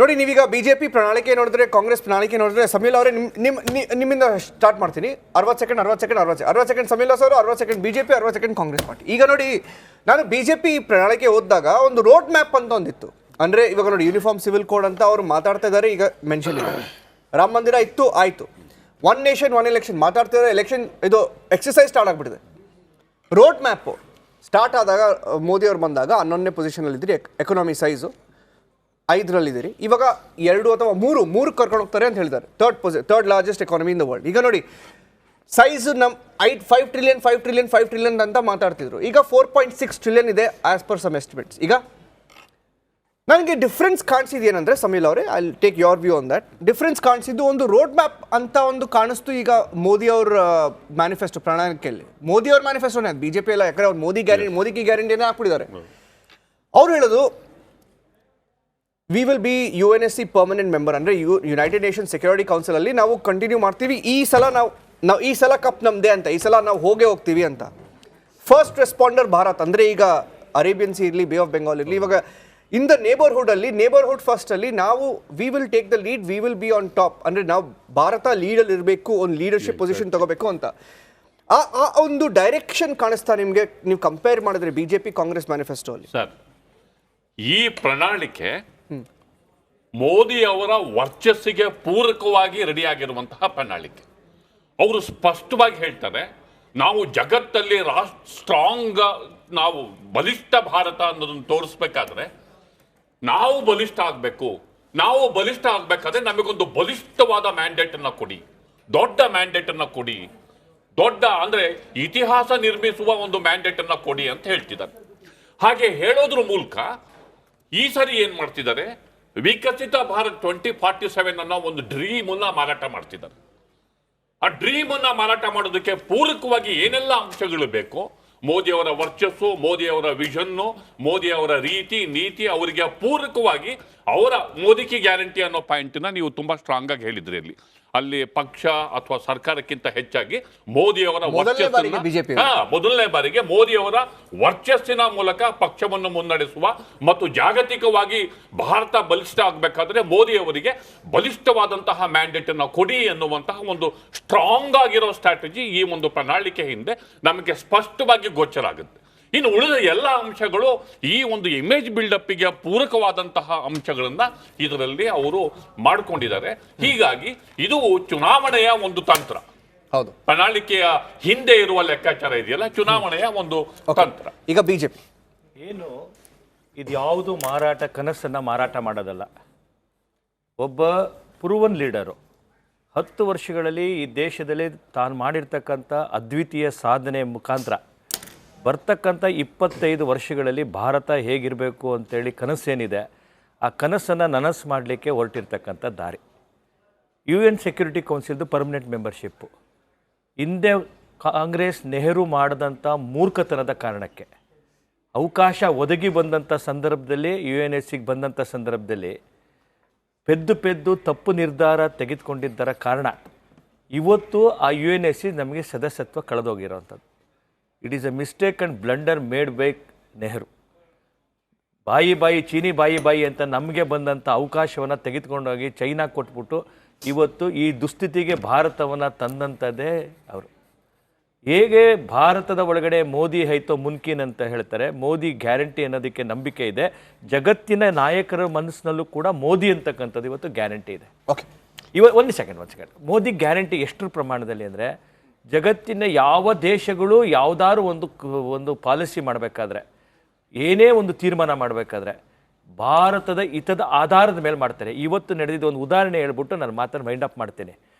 ನೋಡಿ, ನೀವೀಗ ಬಿಜೆಪಿ ಪ್ರಣಾಳಿಕೆ ನೋಡಿದ್ರೆ, ಕಾಂಗ್ರೆಸ್ ಪ್ರಣಾಳಿಕೆ ನೋಡಿದ್ರೆ, ಸಮೀಲ್ ಅವರೇ ನಿಮ್ಮಿಂದ ಸ್ಟಾರ್ಟ್ ಮಾಡ್ತೀನಿ. 60 ಸೆಕೆಂಡ್ ಸಮೀಲ್ ಅವರು, 60 second BJP, 60 second Congress party. ಈಗ ನೋಡಿ, ನಾನು ಬಿಜೆಪಿ ಪ್ರಣಾಳಿಕೆ ಓದಿದಾಗ ಒಂದು ರೋಡ್ ಮ್ಯಾಪ್ ಅಂತ ಒಂದಿತ್ತು. ಅಂದರೆ ಇವಾಗ ನೋಡಿ, ಯೂನಿಫಾರ್ಮ್ ಸಿವಿಲ್ ಕೋಡ್ ಅಂತ ಅವರು ಮಾತಾಡ್ತಾ ಇದ್ದಾರೆ. ಈಗ ಮೆನ್ಷನ್ ಇದೆ, ರಾಮ ಮಂದಿರ ಇತ್ತು, ಆಯಿತು. ಒನ್ ನೇಷನ್ ಒನ್ ಎಲೆಕ್ಷನ್ ಮಾತಾಡ್ತಾ ಇದ್ದಾರೆ. ಎಲೆಕ್ಷನ್ ಇದು ಎಕ್ಸಸೈಸ್ ಸ್ಟಾರ್ಟ್ ಆಗಿಬಿಟ್ಟಿದೆ. ರೋಡ್ ಮ್ಯಾಪು ಸ್ಟಾರ್ಟ್ ಆದಾಗ, ಮೋದಿ ಅವ್ರು ಬಂದಾಗ 11ನೇ ಪೊಸಿಷನಲ್ಲಿದ್ದೀರಿ. Economy size 5ರಲ್ಲಿದ್ದೀರಿ. ಇವಾಗ 2 ಅಥವಾ 3 ಕರ್ಕೊಂಡು ಹೋಗ್ತಾರೆ ಅಂತ ಹೇಳಿದ್ದಾರೆ. Third largest economy in the world. ಈಗ ನೋಡಿ, ಸೈಜು ನಮ್ಮ 5 ಟ್ರಿಲಿಯನ್ ಅಂತ ಮಾತಾಡ್ತಿದ್ರು. ಈಗ 4.6 ಟ್ರಿಲಿಯನ್ ಇದೆ ಆಸ್ ಪರ್ ಸಮ್ ಎಸ್ಟಿಮೇಟ್ಸ್. ಈಗ ನನಗೆ ಡಿಫ್ರೆನ್ಸ್ ಕಾಣಿಸಿದ್ದು ಏನಂದರೆ, ಸಮೀಲ್ ಅವರೇ, I take your view on that. Difference ಕಾಣಿಸಿದ್ದು ಒಂದು ರೋಡ್ ಮ್ಯಾಪ್ ಅಂತ ಒಂದು ಕಾಣಿಸ್ತು ಈಗ ಮೋದಿ ಅವ್ರ ಮ್ಯಾನಿಫೆಸ್ಟೋ ಪ್ರಣಾಳಿಕೆಯಲ್ಲಿ. ಮೋದಿ ಅವ್ರ ಮ್ಯಾನಿಫೆಸ್ಟೋನೇ ಅದು, ಬಿಜೆಪಿ ಎಲ್ಲ. ಯಾಕಂದರೆ ಅವ್ರು ಮೋದಿ ಗ್ಯಾರಂಟಿನೇ ಹಾಕ್ಬಿಟ್ಟಿದ್ದಾರೆ. ಅವ್ರು ಹೇಳೋದು, we will be UNSC permanent member. ಅಂದರೆ ಯುನೈಟೆಡ್ ನೇಷನ್ ಸೆಕ್ಯೂರಿಟಿ ಕೌನ್ಸಿಲಲ್ಲಿ ನಾವು ಕಂಟಿನ್ಯೂ ಮಾಡ್ತೀವಿ. ಈ ಸಲ ಕಪ್ ನಮ್ಮದೇ ಅಂತ, ಈ ಸಲ ನಾವು ಹೋಗ್ತೀವಿ ಅಂತ. ಫಸ್ಟ್ ರೆಸ್ಪಾಂಡರ್ ಭಾರತ್. ಅಂದರೆ ಈಗ ಅರೇಬಿಯನ್ ಸಿ ಇರಲಿ, ಬೇ ಆಫ್ ಬೆಂಗಾಲ್ ಇರಲಿ, ಇವಾಗ ಇನ್ ದ ನೇಬರ್ಹುಡ್ ಫಸ್ಟಲ್ಲಿ ನಾವು we will take the lead, we will be on top. ಅಂದರೆ ನಾವು ಭಾರತ ಲೀಡಲ್ಲಿ ಇರಬೇಕು, ಒಂದು ಲೀಡರ್ಶಿಪ್ ಪೊಸಿಷನ್ ತಗೋಬೇಕು ಅಂತ. ಆ ಒಂದು ಡೈರೆಕ್ಷನ್ ಕಾಣಿಸ್ತಾ ನಿಮಗೆ, ನೀವು ಕಂಪೇರ್ ಮಾಡಿದ್ರೆ ಬಿಜೆಪಿ ಕಾಂಗ್ರೆಸ್ ಮ್ಯಾನಿಫೆಸ್ಟೋ ಅಲ್ಲಿ? ಸರ್, ಈ ಪ್ರಣಾಳಿಕೆ ಮೋದಿ ಅವರ ವರ್ಚಸ್ಸಿಗೆ ಪೂರಕವಾಗಿ ರೆಡಿಯಾಗಿರುವಂತಹ ಪ್ರಣಾಳಿಕೆ. ಅವರು ಸ್ಪಷ್ಟವಾಗಿ ಹೇಳ್ತಾರೆ, ನಾವು ಜಗತ್ತಲ್ಲಿ ಸ್ಟ್ರಾಂಗ್, ನಾವು ಬಲಿಷ್ಠ ಭಾರತ ಅನ್ನೋದನ್ನು ತೋರಿಸ್ಬೇಕಾದ್ರೆ ನಾವು ಬಲಿಷ್ಠ ಆಗಬೇಕು. ನಾವು ಬಲಿಷ್ಠ ಆಗಬೇಕಾದ್ರೆ ನಮಗೊಂದು ಬಲಿಷ್ಠವಾದ ಮ್ಯಾಂಡೇಟ್ ಅನ್ನ ಕೊಡಿ, ದೊಡ್ಡ ಮ್ಯಾಂಡೇಟ್ ಅನ್ನ ಕೊಡಿ, ದೊಡ್ಡ ಅಂದ್ರೆ ಇತಿಹಾಸ ನಿರ್ಮಿಸುವ ಒಂದು ಮ್ಯಾಂಡೇಟ್ ಅನ್ನ ಕೊಡಿ ಅಂತ ಹೇಳ್ತಿದ್ದಾರೆ. ಹಾಗೆ ಹೇಳೋದ್ರ ಮೂಲಕ ಈ ಸರಿ ಏನ್ ಮಾಡ್ತಿದ್ದಾರೆ, ವಿಕಸಿತ ಭಾರತ್ 2047 ಅನ್ನೋ ಒಂದು ಡ್ರೀಮ್ ಅನ್ನ ಮಾರಾಟ ಮಾಡ್ತಿದ್ದಾರೆ. ಆ ಡ್ರೀಮ್ ಅನ್ನ ಮಾರಾಟ ಮಾಡೋದಕ್ಕೆ ಪೂರಕವಾಗಿ ಏನೆಲ್ಲ ಅಂಶಗಳು ಬೇಕು, ಮೋದಿಯವರ ವರ್ಚಸ್ಸು, ಮೋದಿಯವರ ವಿಷನ್ನು, ಮೋದಿಯವರ ರೀತಿ ನೀತಿ, ಅವರಿಗೆ ಪೂರಕವಾಗಿ ಅವರ ಮೋದಿಗೆ ಗ್ಯಾರಂಟಿ ಅನ್ನೋ ಪಾಯಿಂಟ್ನ ನೀವು ತುಂಬಾ ಸ್ಟ್ರಾಂಗ್ ಆಗಿ ಹೇಳಿದ್ರಿ. ಅಲ್ಲಿ ಪಕ್ಷ ಅಥವಾ ಸರ್ಕಾರಕ್ಕಿಂತ ಹೆಚ್ಚಾಗಿ ಮೋದಿಯವರ ಮೊದಲನೇ ಬಾರಿಗೆ ಮೋದಿಯವರ ವರ್ಚಸ್ಸಿನ ಮೂಲಕ ಪಕ್ಷವನ್ನು ಮುನ್ನಡೆಸುವ ಮತ್ತು ಜಾಗತಿಕವಾಗಿ ಭಾರತ ಬಲಿಷ್ಠ ಆಗಬೇಕಾದ್ರೆ ಮೋದಿಯವರಿಗೆ ಬಲಿಷ್ಠವಾದಂತಹ ಮ್ಯಾಂಡೇಟ್ ಅನ್ನು ಕೊಡಿ ಎನ್ನುವಂತಹ ಒಂದು ಸ್ಟ್ರಾಂಗ್ ಆಗಿರೋ ಸ್ಟ್ರಾಟಜಿ ಈ ಒಂದು ಪ್ರಣಾಳಿಕೆ ಹಿಂದೆ ನಮಗೆ ಸ್ಪಷ್ಟವಾಗಿ ಗೋಚರ ಆಗುತ್ತೆ. ಇನ್ನು ಉಳಿದ ಎಲ್ಲ ಅಂಶಗಳು ಈ ಒಂದು ಇಮೇಜ್ ಬಿಲ್ಡಪ್ಗೆ ಪೂರಕವಾದಂತಹ ಅಂಶಗಳನ್ನ ಇದರಲ್ಲಿ ಅವರು ಮಾಡಿಕೊಂಡಿದ್ದಾರೆ. ಹೀಗಾಗಿ ಇದು ಚುನಾವಣೆಯ ಒಂದು ತಂತ್ರ. ಹೌದು, ಪ್ರಣಾಳಿಕೆಯ ಹಿಂದೆ ಇರುವ ಲೆಕ್ಕಾಚಾರ ಇದೆಯಲ್ಲ, ಚುನಾವಣೆಯ ಒಂದು ತಂತ್ರ. ಈಗ ಬಿಜೆಪಿ ಏನು ಇದ್ಯಾವುದು ಕನಸನ್ನ ಮಾರಾಟ ಮಾಡೋದಲ್ಲ. ಒಬ್ಬ ಪ್ರೂವನ್ ಲೀಡರು 10 ವರ್ಷಗಳಲ್ಲಿ ಈ ದೇಶದಲ್ಲಿ ತಾನು ಮಾಡಿರ್ತಕ್ಕಂಥ ಅದ್ವಿತೀಯ ಸಾಧನೆ ಮುಖಾಂತರ ಬರ್ತಕ್ಕಂಥ 25 ವರ್ಷಗಳಲ್ಲಿ ಭಾರತ ಹೇಗಿರಬೇಕು ಅಂತೇಳಿ ಕನಸೇನಿದೆ, ಆ ಕನಸನ್ನು ನನಸು ಮಾಡಲಿಕ್ಕೆ ಹೊರಟಿರ್ತಕ್ಕಂಥ ದಾರಿ. UN ಸೆಕ್ಯೂರಿಟಿ ಕೌನ್ಸಿಲ್ದು ಪರ್ಮನೆಂಟ್ ಮೆಂಬರ್ಶಿಪ್ಪು ಹಿಂದೆ ಕಾಂಗ್ರೆಸ್ ನೆಹರು ಮಾಡಿದಂಥ ಮೂರ್ಖತನದ ಕಾರಣಕ್ಕೆ ಅವಕಾಶ ಒದಗಿ ಬಂದಂಥ ಸಂದರ್ಭದಲ್ಲಿ, UNSCಗೆ ಬಂದಂಥ ಸಂದರ್ಭದಲ್ಲಿ ಪೆದ್ದು ತಪ್ಪು ನಿರ್ಧಾರ ತೆಗೆದುಕೊಂಡಿದ್ದರ ಕಾರಣ ಇವತ್ತು ಆ UNSC ನಮಗೆ ಸದಸ್ಯತ್ವ ಕಳೆದೋಗಿರೋವಂಥದ್ದು. It is a mistake and blunder made by Nehru. ಬಾಯಿ ಚೀನಿ ಬಾಯಿ ಅಂತ ನಮಗೆ ಬಂದಂಥ ಅವಕಾಶವನ್ನು ತೆಗೆದುಕೊಂಡೋಗಿ ಚೈನಾ ಕೊಟ್ಬಿಟ್ಟು ಇವತ್ತು ಈ ದುಸ್ಥಿತಿಗೆ ಭಾರತವನ್ನು ತಂದಂಥದ್ದೇ ಅವರು. ಹೇಗೆ ಭಾರತದ ಒಳಗಡೆ ಮೋದಿ ಹೈತೋ ಮುನ್ಕಿನ್ ಅಂತ ಹೇಳ್ತಾರೆ, ಮೋದಿ ಗ್ಯಾರಂಟಿ ಅನ್ನೋದಕ್ಕೆ ನಂಬಿಕೆ ಇದೆ. ಜಗತ್ತಿನ ನಾಯಕರ ಮನಸ್ಸಿನಲ್ಲೂ ಕೂಡ ಮೋದಿ ಅಂತಕ್ಕಂಥದ್ದು ಇವತ್ತು ಗ್ಯಾರಂಟಿ ಇದೆ. ಓಕೆ, ಒಂದು ಸೆಕೆಂಡ್ ಮೋದಿ ಗ್ಯಾರಂಟಿ ಎಷ್ಟು ಪ್ರಮಾಣದಲ್ಲಿ ಅಂದರೆ, ಜಗತ್ತಿನ ಯಾವ ದೇಶಗಳು ಯಾವುದಾದ್ರು ಒಂದು ಪಾಲಿಸಿ ಮಾಡಬೇಕಾದ್ರೆ, ಏನೇ ಒಂದು ತೀರ್ಮಾನ ಮಾಡಬೇಕಾದ್ರೆ ಭಾರತದ ಹಿತದ ಆಧಾರದ ಮೇಲೆ ಮಾಡ್ತಾರೆ. ಇವತ್ತು ನಡೆದಿದ್ದ ಒಂದು ಉದಾಹರಣೆ ಹೇಳ್ಬಿಟ್ಟು ನಾನು ಮಾತನ್ನು ಮೈಂಡ್ ಅಪ್ ಮಾಡ್ತೇನೆ.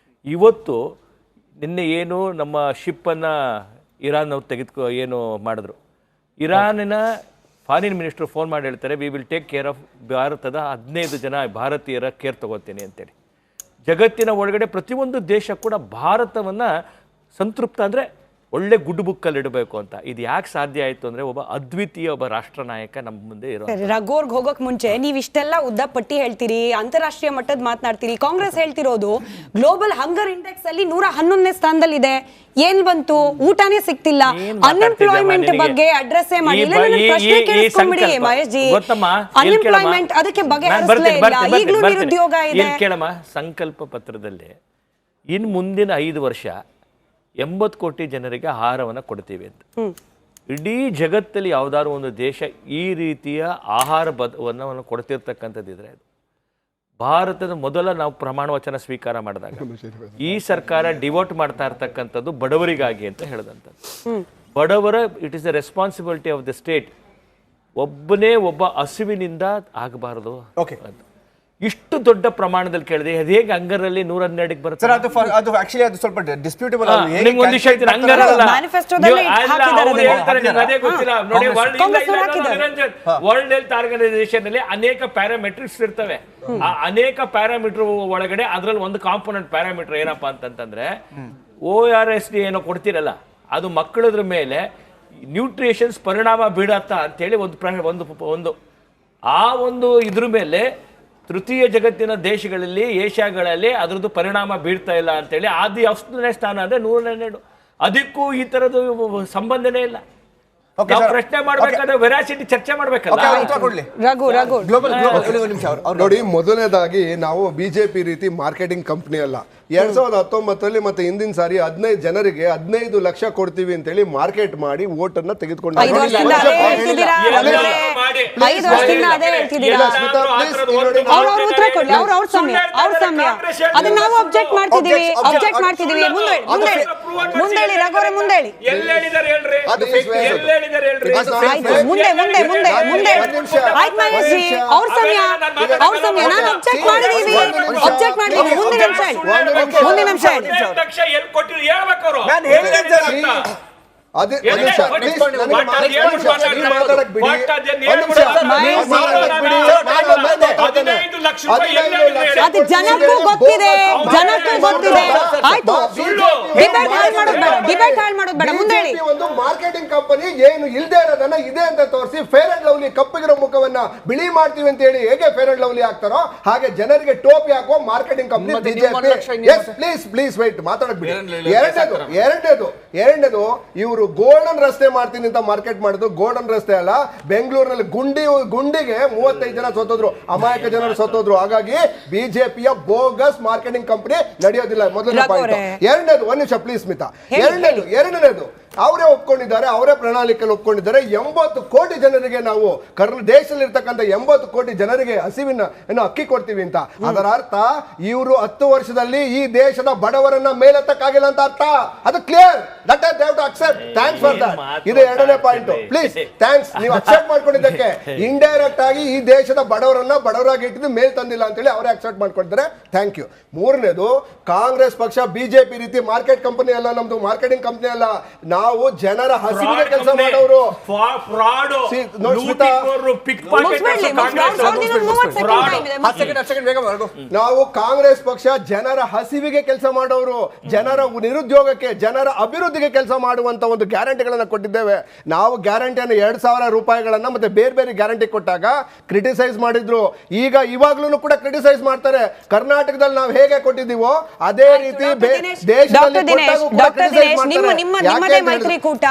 ಇವತ್ತು ನಿನ್ನೆ ಏನು ನಮ್ಮ ಶಿಪ್ಪನ್ನು ಇರಾನ್ನವ್ರು ಏನು ಮಾಡಿದ್ರು, ಇರಾನಿನ ಫಾರಿನ್ ಮಿನಿಸ್ಟರ್ ಫೋನ್ ಮಾಡಿ ಹೇಳ್ತಾರೆ, we will take care of ಭಾರತದ 15 ಜನ ಭಾರತೀಯರ ಕೇರ್ ತಗೋತೀನಿ ಅಂತೇಳಿ. ಜಗತ್ತಿನ ಒಳಗಡೆ ಪ್ರತಿಯೊಂದು ದೇಶ ಕೂಡ ಭಾರತವನ್ನು ಸಂತೃಪ್ತ ಅಂದರೆ ಒಳ್ಳೆ ಗುಡ್ ಬುಕ್ಕಲ್ಲಿ ಇಡಬೇಕು ಅಂತ. ಇದು ಯಾಕೆ ಸಾಧ್ಯ ಆಯಿತು ಅಂದರೆ ಒಬ್ಬ ಅದ್ವಿತೀಯ ಒಬ್ಬ ರಾಷ್ಟ್ರ ನಾಯಕ ನಮ್ಮ ಮುಂದೆ ಇರೋ. ರಘೋರ್ಗ್ ಹೋಗೋಕ್ ಮುಂಚೆ ನೀವು ಇಷ್ಟೆಲ್ಲ ಉದ್ದ ಪಟ್ಟಿ ಹೇಳ್ತೀರಿ, ಅಂತಾರಾಷ್ಟ್ರೀಯ ಮಟ್ಟದ ಮಾತನಾಡ್ತೀರಿ. ಕಾಂಗ್ರೆಸ್ ಹೇಳ್ತಿರೋದು ಗ್ಲೋಬಲ್ ಹಂಗರ್ ಇಂಡೆಕ್ಸ್ ಅಲ್ಲಿ 111ನೇ ಸ್ಥಾನದಲ್ಲಿ ಇದೆ. ಏನ್ ಬಂತು? ಊಟನೇ ಸಿಗ್ತಿಲ್ಲ. ಅನ್ಎಂಪ್ಲಾಯ್ಮೆಂಟ್ ಬಗ್ಗೆ ಅಡ್ರೆಸ್ ಮಾಡಿಲ್ಲ. ಪ್ರಶ್ನೆ ಕೇಳಿಸ್ಕೊಂಡ್ಬಿಡಿ ಮಹೇಶ್ ಜಿ. ಅನ್ಎಂಪ್ಲಾಯ್ಮೆಂಟ್ ಅದಕ್ಕೆ ಬಗೆಹರಿಸಲೇ ಇಲ್ಲ. ಈಗಲೂ ನಿರುದ್ಯೋಗ ಇದೆ. ಕೇಳಮ್ಮ, ಸಂಕಲ್ಪ ಪತ್ರದಲ್ಲಿ ಇನ್ ಮುಂದಿನ 5 ವರ್ಷ 80 ಕೋಟಿ ಜನರಿಗೆ ಆಹಾರವನ್ನು ಕೊಡ್ತೀವಿ ಅಂತ. ಇಡೀ ಜಗತ್ತಲ್ಲಿ ಯಾವ್ದಾದ್ರು ಒಂದು ದೇಶ ಈ ರೀತಿಯ ಆಹಾರ ಬದವನ್ನು ಕೊಡ್ತಿರ್ತಕ್ಕಂಥದ್ದಿದ್ರೆ ಅದು ಭಾರತದ ಮೊದಲ ನಾವು ಪ್ರಮಾಣ ವಚನ ಸ್ವೀಕಾರ ಮಾಡಿದಾಗ ಈ ಸರ್ಕಾರ ಡಿವೋಟ್ ಮಾಡ್ತಾ ಇರ್ತಕ್ಕಂಥದ್ದು ಬಡವರಿಗಾಗಿ ಅಂತ ಹೇಳಿದಂಥದ್ದು. ಬಡವರ it is the responsibility of the state. ಒಬ್ಬನೇ ಒಬ್ಬ ಹಸಿವಿನಿಂದ ಆಗಬಾರದು. ಓಕೆ, ಇಷ್ಟು ದೊಡ್ಡ ಪ್ರಮಾಣದಲ್ಲಿ ಕೇಳಿದೆ. ಅದು ಹೇಗೆ ಹಂಗರಲ್ಲಿ 112ಕ್ಕೆ ಬರುತ್ತೆ? ಸರ್ ಅದು ಆಕ್ಚುಲಿ ಅದು ಸ್ವಲ್ಪ ಡಿಸ್ಪ್ಯೂಟಬಲ್. ನಿಮ್ಗೊಂದು ವಿಷಯ ಹೇಳ್ತೀನಿ, ಹಂಗರಲ್ಲ ವರ್ಲ್ಡ್ ಹೆಲ್ತ್ ಆರ್ಗನೈಸೇಷನ್ ಅಲ್ಲಿ ಅನೇಕ ಪ್ಯಾರಾಮೆಟ್ರಿಕ್ಸ್ ಇರ್ತವೆ. ಆ ಅನೇಕ ಪ್ಯಾರಾಮೀಟರ್ ಒಳಗಡೆ ಅದ್ರಲ್ಲಿ ಒಂದು ಕಾಂಪೋನೆಂಟ್ ಪ್ಯಾರಾಮೀಟರ್ ಏನಪ್ಪಾ ಅಂತಂದ್ರೆ ORSD ಏನೋ ಕೊಡ್ತಿರಲ್ಲ, ಅದು ಮಕ್ಕಳದ್ರ ಮೇಲೆ ನ್ಯೂಟ್ರಿಷನ್ಸ್ ಪರಿಣಾಮ ಬೀಳತ್ತಾ ಅಂತೇಳಿ ಒಂದು ಆ ಒಂದು ಇದ್ರ ಮೇಲೆ ತೃತೀಯ ಜಗತ್ತಿನ ದೇಶಗಳಲ್ಲಿ ಏಷ್ಯಾಗಳಲ್ಲಿ ಅದರದ್ದು ಪರಿಣಾಮ ಬೀಳ್ತಾ ಇಲ್ಲ ಅಂತೇಳಿ ಅದು 10ನೇ ಸ್ಥಾನ ಅಂದ್ರೆ 112. ಅದಕ್ಕೂ ಈ ತರದ್ದು ಸಂಬಂಧನೇ ಇಲ್ಲ. ನಾವು ಪ್ರಶ್ನೆ ಮಾಡ್ಬೇಕಾದ್ರೆ ವೆರಾಸಿಟಿ ಚರ್ಚೆ ಮಾಡ್ಬೇಕಲ್ಲ. ನೋಡಿ, ಮೊದಲನೇದಾಗಿ ನಾವು ಬಿಜೆಪಿ ರೀತಿ ಮಾರ್ಕೆಟಿಂಗ್ ಕಂಪ್ನಿ ಅಲ್ಲ. 2019 ಮತ್ತೆ ಹಿಂದಿನ ಸಾರಿ 15 ಜನರಿಗೆ 15 ಲಕ್ಷ ಕೊಡ್ತೀವಿ ಅಂತೇಳಿ ಮಾರ್ಕೆಟ್ ಮಾಡಿ ವೋಟ್ ಅನ್ನ ತೆಗೆದುಕೊಂಡು ಅದೇ ಜನಕ್ಕೂ ಗೊತ್ತಿದೆ. ಆಯ್ತು, ಡಿಬೇಟ್ ಹಾಳು ಮಾಡೋದು ಬೇಡ. ಮುಂದೆ ಹೇಳಿ. ಒಂದು ಮಾರ್ಕೆಟಿಂಗ್ ಕಂಪನಿ ಏನು ಇಲ್ಲದೆ ಇರೋದನ್ನ ಇದೆ ಅಂತ ತೋರಿಸಿ ಫೇರ್ ಅಂಡ್ ಲವ್ಲಿ ಕಪ್ಪಗಿರೋ ಮುಖವನ್ನ ಬಿಳಿ ಮಾಡ್ತೀವಿ ಅಂತ ಹೇಳಿ ಹೇಗೆ ಫೇರ್ ಅಂಡ್ ಲವ್ಲಿ ಆಗ್ತಾರೋ ಹಾಗೆ ಜನರಿಗೆ ಟೋಪಿ ಹಾಕುವ marketing company BJP. Please white, ಮಾತಾಡಕ್ ಬಿಡಿ. ಎರಡನೇದು ಇವರು ಗೋಲ್ಡನ್ ರಸ್ತೆ ಮಾಡ್ತೀನಿ ಅಂತ ಮಾರ್ಕೆಟ್ ಮಾಡಿದ್ರು. ಗೋಲ್ಡನ್ ರಸ್ತೆ ಅಲ್ಲ, ಬೆಂಗಳೂರಿನಲ್ಲಿ ಗುಂಡಿಗೆ 35 ಜನ ಸೋತೋದ್ರು, ಅಮಾಯಕ ಜನರು ಸೋತೋದ್ರು. ಹಾಗಾಗಿ ಬಿಜೆಪಿಯ ಬೋಗಸ್ ಮಾರ್ಕೆಟಿಂಗ್ ಕಂಪನಿ ನಡೆಯೋದಿಲ್ಲ. ಮೊದಲನೇ ಪಾಯಿಂಟ್. ಎರಡನೇದು, ಒಂದ್ ನಿಮಿಷ ಪ್ಲೀಸ್ ಸ್ಮಿತಾ. ಎರಡನೇದು ಅವರೇ ಒಪ್ಕೊಂಡಿದ್ದಾರೆ, ಅವರೇ ಪ್ರಣಾಳಿಕೆಯಲ್ಲಿ ಒಪ್ಕೊಂಡಿದ್ದಾರೆ. 80 ಕೋಟಿ ಜನರಿಗೆ ನಾವು ದೇಶದಲ್ಲಿ ಇರ್ತಕ್ಕಂಥ 80 ಕೋಟಿ ಜನರಿಗೆ ಹಸಿವಿನ ಅಕ್ಕಿ ಕೊಡ್ತೀವಿ ಅಂತ. ಅದರ ಅರ್ಥ ಇವರು 10 ವರ್ಷದಲ್ಲಿ ಈ ದೇಶದ ಬಡವರನ್ನ ಮೇಲೆತ್ತಕ್ಕಾಗಿಲ್ಲ ಅಂತ ಅರ್ಥ. ಅದು clear. That I have to accept. Thanks for that. ಇದು ಎರಡನೇ ಪಾಯಿಂಟ್. ಪ್ಲೀಸ್ ಥ್ಯಾಂಕ್ಸ್, ನೀವು ಅಕ್ಸೆಪ್ಟ್ ಮಾಡ್ಕೊಂಡಿದ್ದಕ್ಕೆ. ಇಂಡೈರೆಕ್ಟ್ ಆಗಿ ಈ ದೇಶದ ಬಡವರನ್ನ ಬಡವರಾಗಿ ಇಟ್ಟಿದ್ದು ಮೇಲ್ ತಂದಿಲ್ಲ ಅಂತೇಳಿ ಅವರೇ ಅಕ್ಸೆಪ್ಟ್ ಮಾಡ್ಕೊಂಡಿದ್ದಾರೆ. Thank you. ಮೂರನೇದು, ಕಾಂಗ್ರೆಸ್ ಪಕ್ಷ ಬಿಜೆಪಿ ರೀತಿ ಮಾರ್ಕೆಟ್ ಕಂಪನಿ ಅಲ್ಲ, ನಮ್ದು ಮಾರ್ಕೆಟಿಂಗ್ ಕಂಪನಿ ಅಲ್ಲ. ನಾವು ಜನರ ಹಸಿವಿಗೆ ಕೆಲಸ ಮಾಡೋರು. ನಾವು ಕಾಂಗ್ರೆಸ್ ಪಕ್ಷ ಜನರ ಹಸಿವಿಗೆ ಕೆಲಸ ಮಾಡೋರು, ಜನರ ನಿರುದ್ಯೋಗಕ್ಕೆ, ಜನರ ಅಭಿವೃದ್ಧಿಗೆ ಕೆಲಸ ಮಾಡುವಂತ ಒಂದು ಗ್ಯಾರಂಟಿಗಳನ್ನ ಕೊಟ್ಟಿದ್ದೇವೆ. ನಾವು ಗ್ಯಾರಂಟಿಯನ್ನು 2,000 ರೂಪಾಯಿಗಳನ್ನ ಮತ್ತೆ ಬೇರೆ ಬೇರೆ ಗ್ಯಾರಂಟಿ ಕೊಟ್ಟಾಗ ಕ್ರಿಟಿಸೈಸ್ ಮಾಡಿದ್ರು. ಇವಾಗ್ಲೂ ಕೂಡ ಕ್ರಿಟಿಸೈಸ್ ಮಾಡ್ತಾರೆ. ಕರ್ನಾಟಕದಲ್ಲಿ ನಾವು ಹೇಗೆ ಕೊಟ್ಟಿದ್ದೀವೋ ಅದೇ ರೀತಿ ದೇಶದಲ್ಲಿ ಮೈತ್ರಿಕೂಟ